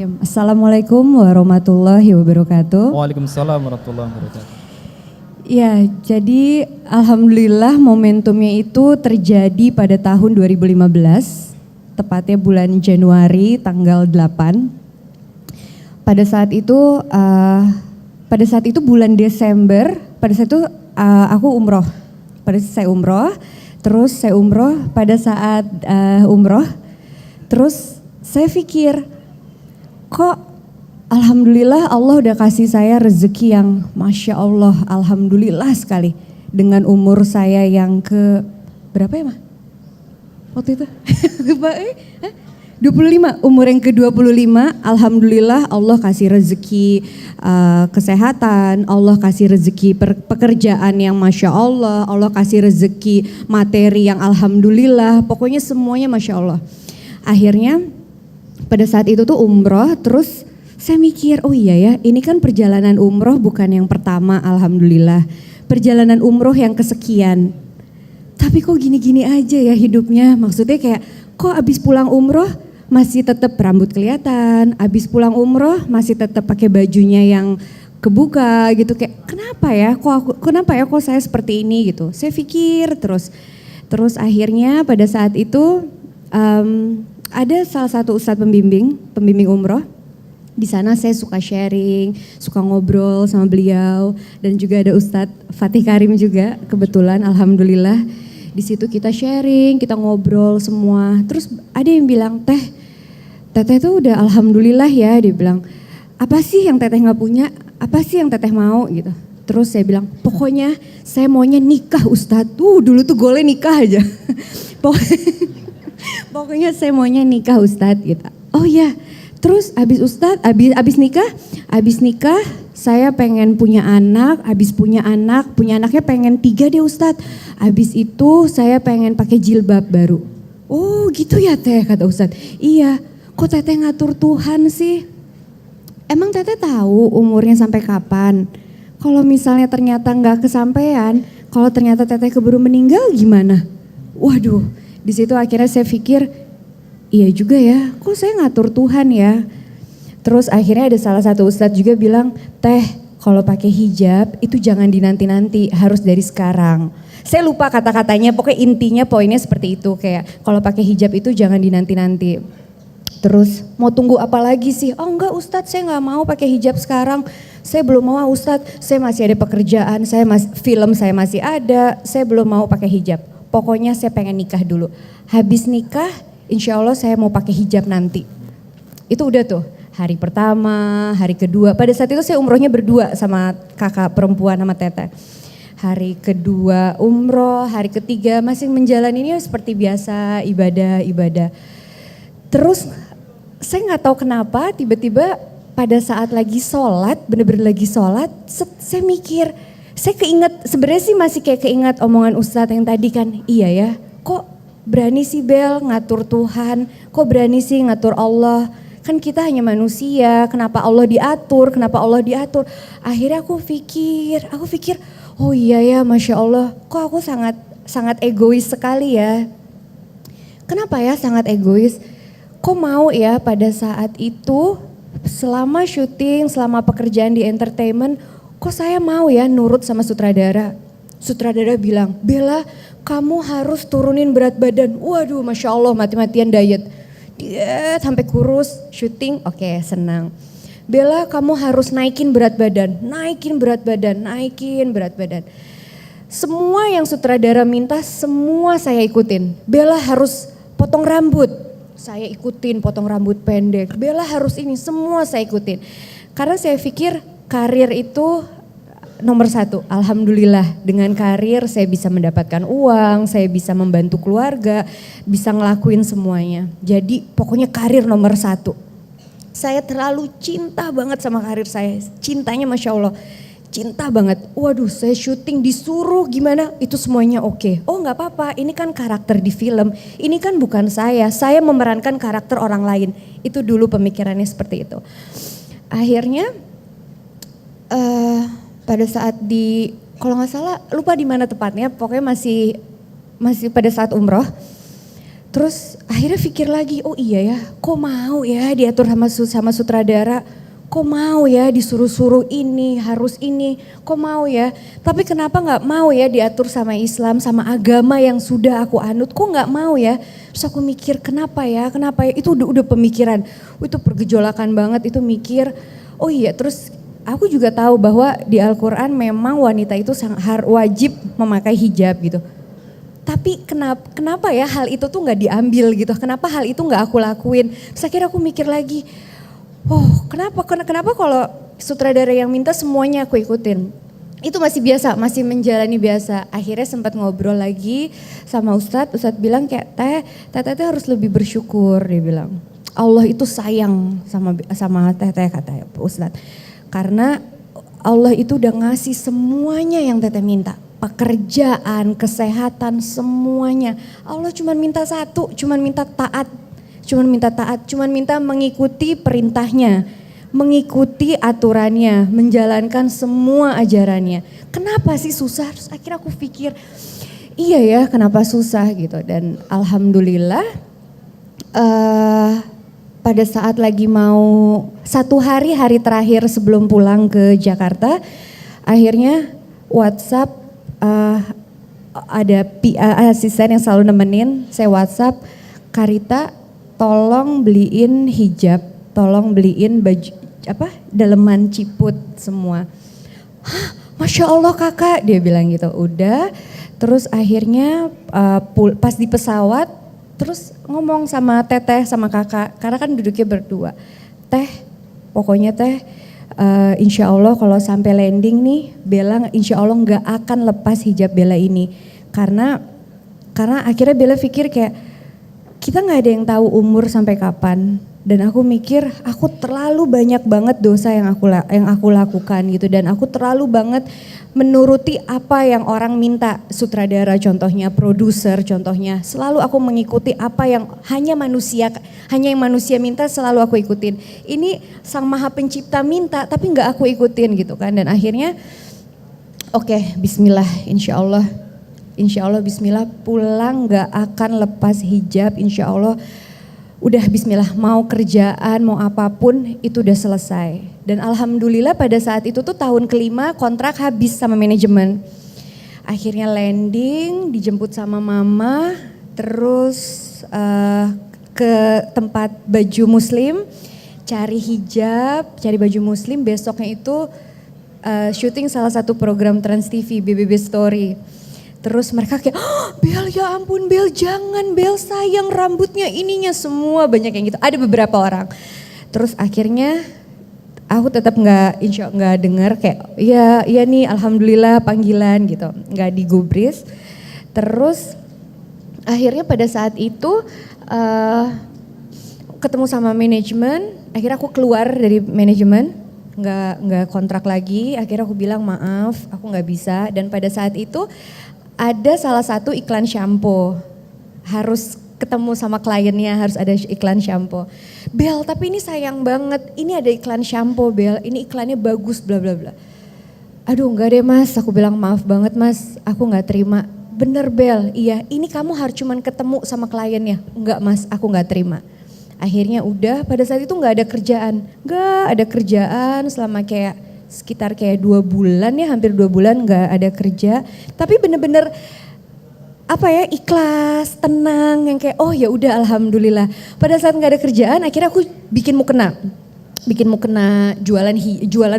Bismillahirrahmanirrahim. Assalamualaikum warahmatullahi wabarakatuh. Waalaikumsalam warahmatullahi wabarakatuh. Ya, jadi alhamdulillah momentumnya itu terjadi pada tahun 2015, tepatnya bulan Januari tanggal 8. Pada saat itu bulan Desember, pada saat itu aku umroh. Pada saat saya umroh, pada saat umroh, terus saya pikir, kok alhamdulillah Allah udah kasih saya rezeki yang Masya Allah, alhamdulillah sekali. Dengan umur saya yang berapa ya, Ma? Waktu itu? 25, umur yang ke-25, alhamdulillah Allah kasih rezeki kesehatan, Allah kasih rezeki pekerjaan yang Masya Allah, Allah kasih rezeki materi yang alhamdulillah, pokoknya semuanya Masya Allah. Akhirnya pada saat itu tuh umroh, terus saya mikir, oh iya ya, ini kan perjalanan umroh bukan yang pertama, alhamdulillah. Perjalanan umroh yang kesekian. Tapi kok gini-gini aja ya hidupnya, maksudnya kayak kok abis pulang umroh masih tetap rambut kelihatan, abis pulang umroh masih tetap pakai bajunya yang kebuka gitu, kayak kenapa ya kok saya seperti ini gitu. Saya pikir terus akhirnya pada saat itu ada salah satu ustadz pembimbing umroh. Di sana saya suka sharing, suka ngobrol sama beliau, dan juga ada Ustadz Fatih Karim juga, kebetulan alhamdulillah. Di situ kita sharing, kita ngobrol semua. Terus ada yang bilang, Teteh tuh udah alhamdulillah ya, dia bilang, apa sih yang Teteh nggak punya? Apa sih yang Teteh mau gitu? Terus saya bilang, pokoknya saya maunya nikah Ustadz. Dulu tuh goalnya nikah aja. Pokoknya saya maunya nikah Ustadz gitu. Oh ya, terus abis nikah saya pengen punya anak, punya anaknya pengen 3 deh Ustadz. Abis itu saya pengen pakai jilbab baru. Oh gitu ya Teh, kata Ustadz. Iya, kok Teteh ngatur Tuhan sih? Emang Teteh tahu umurnya sampai kapan? Kalau misalnya ternyata nggak kesampaian, kalau ternyata Teteh keburu meninggal gimana? Waduh, di situ akhirnya saya pikir, iya juga ya, kok saya ngatur Tuhan ya. Terus akhirnya ada salah satu ustadz juga bilang, Teh kalau pakai hijab itu jangan dinanti-nanti, harus dari sekarang. Saya lupa kata-katanya, pokoknya intinya poinnya seperti itu, kayak kalau pakai hijab itu jangan dinanti-nanti. Terus mau tunggu apa lagi sih? Oh enggak ustadz, saya nggak mau pakai hijab sekarang. Saya belum mau ustadz, saya masih ada pekerjaan, film saya masih ada, saya belum mau pakai hijab. Pokoknya saya pengen nikah dulu. Habis nikah, insya Allah saya mau pakai hijab nanti. Itu udah tuh hari pertama, hari kedua. Pada saat itu saya umrohnya berdua sama kakak perempuan sama Teteh. Hari kedua umroh, hari ketiga masih menjalaninya seperti biasa, ibadah. Terus saya nggak tahu kenapa tiba-tiba pada saat lagi sholat, bener-bener lagi sholat, saya mikir, saya keinget, sebenarnya sih masih kayak keinget omongan Ustadz yang tadi kan, iya ya, kok berani sih Bel ngatur Tuhan, kok berani sih ngatur Allah, kan kita hanya manusia, kenapa Allah diatur. Akhirnya aku pikir, oh iya ya Masya Allah, kok aku sangat egois sekali ya. Kenapa ya sangat egois? Kok mau ya pada saat itu, selama syuting, selama pekerjaan di entertainment, kok saya mau ya nurut sama sutradara. Sutradara bilang, Bella kamu harus turunin berat badan. Waduh Masya Allah, mati-matian diet sampai kurus, syuting oke, senang. Bella kamu harus naikin berat badan. Semua yang sutradara minta semua saya ikutin. Bella harus potong rambut, saya ikutin potong rambut pendek. Bella harus ini, semua saya ikutin. Karena saya pikir karir itu nomor 1, alhamdulillah dengan karir saya bisa mendapatkan uang, saya bisa membantu keluarga, bisa ngelakuin semuanya. Jadi pokoknya karir nomor 1. Saya terlalu cinta banget sama karir saya, cintanya Masya Allah, cinta banget. Waduh saya syuting disuruh gimana, itu semuanya oke. Oh gak apa-apa, ini kan karakter di film, ini kan bukan saya memerankan karakter orang lain. Itu dulu pemikirannya seperti itu. Akhirnya pada saat kalau nggak salah lupa di mana tepatnya, pokoknya masih pada saat umroh. Terus akhirnya pikir lagi, oh iya ya, kok mau ya diatur sama sutradara, kok mau ya disuruh-suruh ini, harus ini, kok mau ya. Tapi kenapa gak mau ya diatur sama Islam, sama agama yang sudah aku anut, kok gak mau ya. Terus aku mikir kenapa ya, itu udah pemikiran, itu pergejolakan banget, itu mikir, oh iya terus aku juga tahu bahwa di Al-Quran memang wanita itu wajib memakai hijab gitu. Tapi kenapa ya hal itu tuh gak diambil gitu, kenapa hal itu gak aku lakuin. Terus akhirnya aku mikir lagi, oh kenapa kalau sutradara yang minta semuanya aku ikutin. Itu masih biasa, masih menjalani biasa. Akhirnya sempat ngobrol lagi sama Ustadz bilang kayak Teteh harus lebih bersyukur, dia bilang. Allah itu sayang sama Teteh, kata Ustadz. Karena Allah itu udah ngasih semuanya yang Teteh minta. Pekerjaan, kesehatan, semuanya. Allah cuma minta satu, cuma minta taat, cuma minta mengikuti perintahnya, mengikuti aturannya, menjalankan semua ajarannya. Kenapa sih susah? Terus akhirnya aku pikir, iya ya kenapa susah gitu. Dan alhamdulillah pada saat lagi mau hari terakhir sebelum pulang ke Jakarta, akhirnya WhatsApp ada asisten yang selalu nemenin, saya WhatsApp, Karita tolong beliin hijab, tolong beliin baju daleman ciput semua. Hah, Masya Allah kakak, dia bilang gitu. Udah, terus akhirnya pas di pesawat, terus ngomong sama Teteh sama kakak, karena kan duduknya berdua. Teh, pokoknya Teh, insya Allah kalau sampai landing nih, Bella insya Allah nggak akan lepas hijab Bella ini. Karena akhirnya Bella pikir kayak, kita nggak ada yang tahu umur sampai kapan. Dan aku mikir, aku terlalu banyak banget dosa yang aku lakukan gitu. Dan aku terlalu banget menuruti apa yang orang minta. Sutradara contohnya, produser contohnya. Selalu aku mengikuti apa yang hanya yang manusia minta selalu aku ikutin. Ini Sang Maha Pencipta minta tapi nggak aku ikutin gitu kan. Dan akhirnya oke, bismillah, insya Allah bismillah, pulang gak akan lepas hijab, insya Allah udah bismillah, mau kerjaan mau apapun itu udah selesai. Dan alhamdulillah pada saat itu tuh tahun kelima kontrak habis sama manajemen. Akhirnya landing, dijemput sama mama, terus ke tempat baju muslim, cari hijab, cari baju muslim, besoknya itu syuting salah satu program Trans TV, BBB Story. Terus mereka kayak, oh, Bel ya ampun Bel, jangan Bel, sayang rambutnya ininya, semua banyak yang gitu. Ada beberapa orang. Terus akhirnya aku tetap nggak dengar kayak, ya nih alhamdulillah panggilan gitu, nggak digubris. Terus akhirnya pada saat itu ketemu sama manajemen, akhirnya aku keluar dari manajemen, nggak kontrak lagi. Akhirnya aku bilang maaf, aku nggak bisa. Dan pada saat itu ada salah satu iklan shampoo, harus ketemu sama kliennya, harus ada iklan shampoo. Bel, tapi ini sayang banget, ini ada iklan shampoo Bel, ini iklannya bagus bla bla bla. Aduh enggak deh mas, aku bilang maaf banget mas, aku gak terima. Bener Bel, iya ini kamu harus cuman ketemu sama kliennya. Enggak mas, aku gak terima. Akhirnya udah, pada saat itu gak ada kerjaan selama kayak sekitar 2 bulan ya, hampir 2 bulan gak ada kerja. Tapi bener-bener ikhlas, tenang, yang kayak oh ya udah alhamdulillah. Pada saat nggak ada kerjaan, akhirnya aku bikin mukena, jualan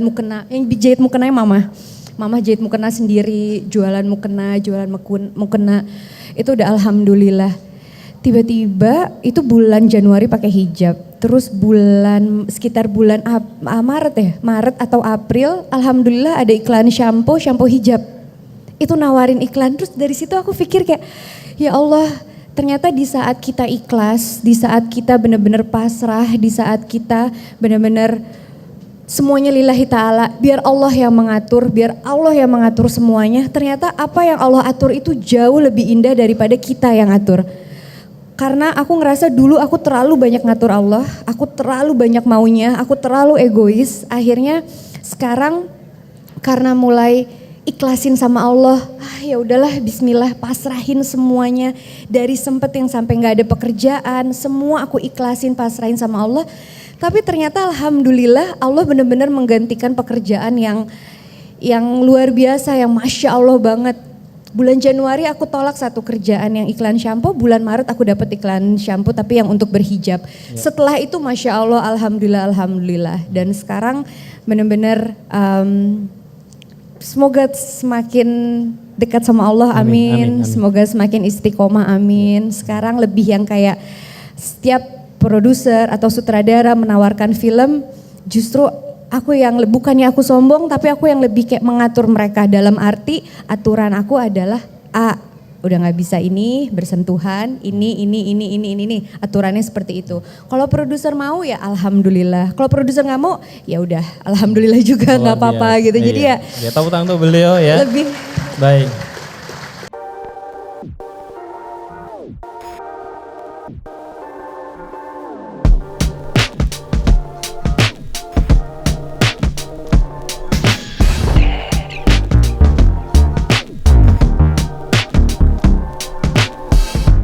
mukena, yang jahit mukenanya mama jahit mukena sendiri, jualan mukena, itu udah alhamdulillah. Tiba-tiba itu bulan Januari pakai hijab, terus sekitar bulan Maret atau April, alhamdulillah ada iklan shampoo hijab. Itu nawarin iklan, terus dari situ aku pikir kayak ya Allah, ternyata di saat kita ikhlas, di saat kita benar-benar pasrah, di saat kita benar-benar semuanya lillahi ta'ala, biar Allah yang mengatur semuanya, ternyata apa yang Allah atur itu jauh lebih indah daripada kita yang atur. Karena aku ngerasa dulu aku terlalu banyak ngatur Allah, aku terlalu banyak maunya, aku terlalu egois, akhirnya sekarang karena mulai ikhlasin sama Allah. Ya udahlah, Bismillah, pasrahin semuanya. Dari sempet yang sampai nggak ada pekerjaan, semua aku ikhlasin, pasrahin sama Allah. Tapi ternyata alhamdulillah Allah benar-benar menggantikan pekerjaan yang luar biasa, yang masya Allah banget. Bulan Januari aku tolak satu kerjaan yang iklan shampoo, bulan Maret aku dapat iklan shampoo tapi yang untuk berhijab. Setelah itu masya Allah, alhamdulillah. Dan sekarang benar-benar semoga semakin dekat sama Allah, amin. Semoga semakin istiqomah, amin. Sekarang lebih yang kayak setiap produser atau sutradara menawarkan film, justru aku yang bukannya aku sombong, tapi aku yang lebih kayak mengatur mereka, dalam arti aturan aku adalah udah nggak bisa ini bersentuhan, ini, aturannya seperti itu. Kalau produser mau ya alhamdulillah, kalau produser nggak mau ya udah alhamdulillah juga, nggak apa-apa gitu. Jadi ya tahu tentang beliau ya. lebih Baik.